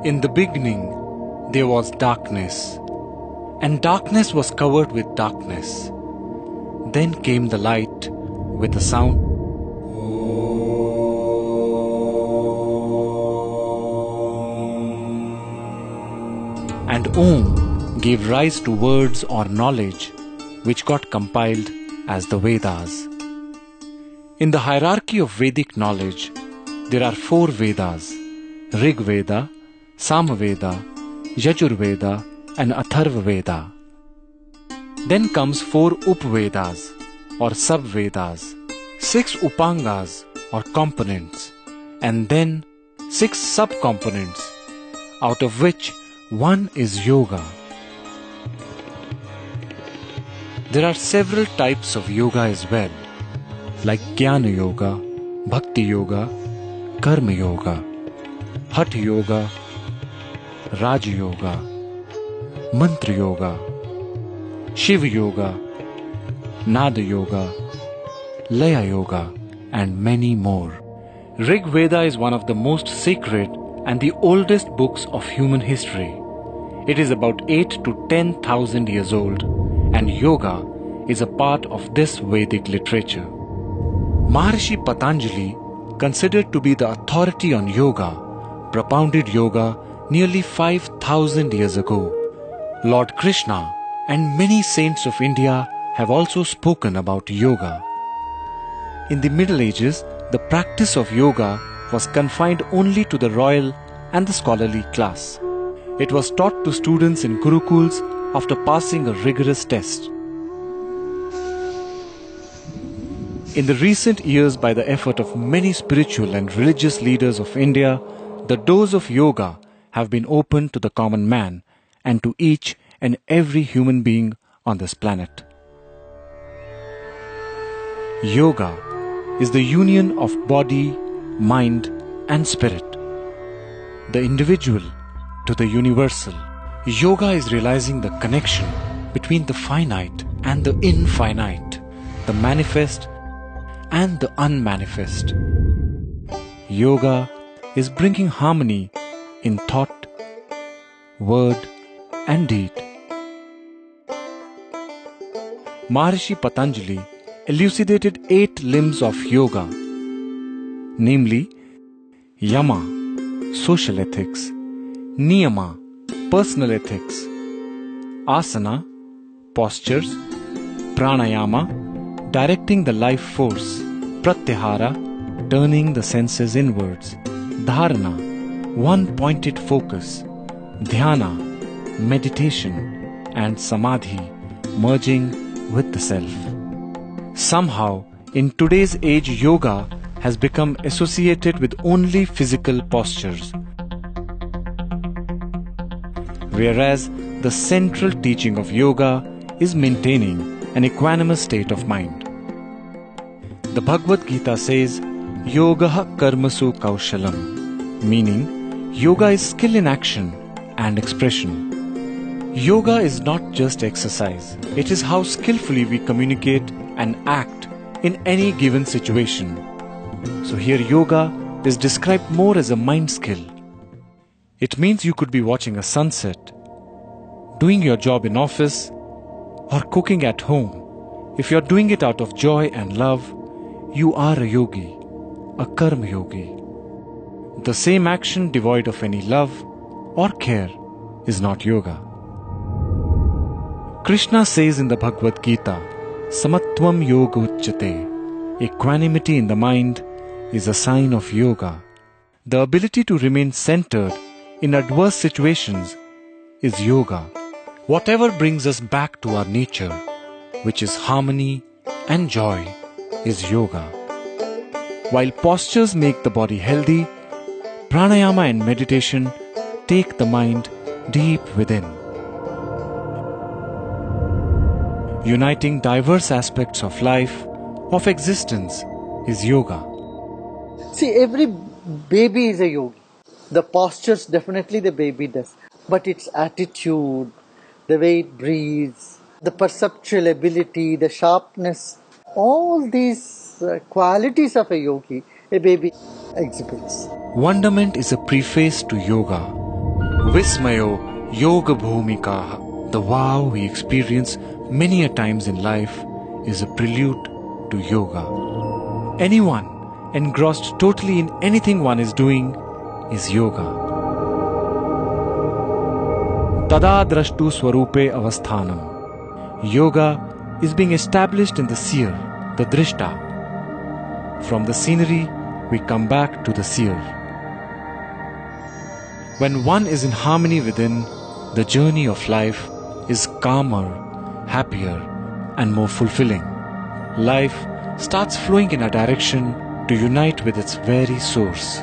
In the beginning, there was darkness, and darkness was covered with darkness. Then came the light with a sound. And Om gave rise to words or knowledge which got compiled as the Vedas. In the hierarchy of Vedic knowledge, there are 4 Vedas: Rig Veda, Samaveda, Yajurveda and Atharva Veda. Then comes 4 Upvedas or Sub-Vedas, 6 Upangas or components, and then 6 sub-components, out of which 1 is Yoga. There are several types of yoga as well, like Jnana Yoga, Bhakti Yoga, Karma Yoga, Hatha Yoga, Raja Yoga, Mantra Yoga, Shiva Yoga, Nada Yoga, Laya Yoga, and many more. Rig Veda is one of the most sacred and the oldest books of human history. It is about 8 to 10,000 years old, and yoga is a part of this Vedic literature. Maharishi Patanjali, considered to be the authority on yoga, propounded yoga nearly 5,000 years ago. Lord Krishna and many saints of India have also spoken about yoga. In the Middle Ages, the practice of yoga was confined only to the royal and the scholarly class. It was taught to students in gurukuls after passing a rigorous test. In the recent years, by the effort of many spiritual and religious leaders of India, the doors of yoga have been opened to the common man and to each and every human being on this planet. Yoga is the union of body, mind and spirit. The individual to the universal. Yoga is realizing the connection between the finite and the infinite, the manifest and the unmanifest. Yoga is bringing harmony in thought, word and deed. Maharishi Patanjali elucidated 8 limbs of yoga, namely Yama, social ethics; Niyama, personal ethics; Asana, postures; Pranayama, directing the life force; Pratyahara, turning the senses inwards; Dharana, one-pointed focus; Dhyana, meditation; and Samadhi, merging with the self. Somehow, in today's age, yoga has become associated with only physical postures, whereas the central teaching of yoga is maintaining an equanimous state of mind. The Bhagavad Gita says, Yogaha karmasu kaushalam, meaning yoga is skill in action and expression. Yoga is not just exercise, it is how skillfully we communicate and act in any given situation. So here yoga is described more as a mind skill. It means you could be watching a sunset, doing your job in office, or cooking at home. If you're doing it out of joy and love, you are a yogi, a karma yogi. The same action devoid of any love or care is not yoga. Krishna says in the Bhagavad Gita, Samatvam yoga uchyate. Equanimity in the mind is a sign of yoga. The ability to remain centered in adverse situations is yoga. Whatever brings us back to our nature, which is harmony and joy, is yoga. While postures make the body healthy, pranayama and meditation take the mind deep within. Uniting diverse aspects of life, of existence, is yoga. See, every baby is a yogi. The postures definitely the baby does. But its attitude, the way it breathes, the perceptual ability, the sharpness, all these qualities of a yogi, a baby exhibits. Wonderment is a preface to yoga. Vismayo Yoga Bhumikaha. The wow we experience many a times in life is a prelude to yoga. Anyone engrossed totally in anything one is doing is yoga. Tada drashtu swarupe avasthanam. Yoga is being established in the seer, the drishta. From the scenery, we come back to the seer. When one is in harmony within, the journey of life is calmer, happier, and more fulfilling. Life starts flowing in a direction to unite with its very source.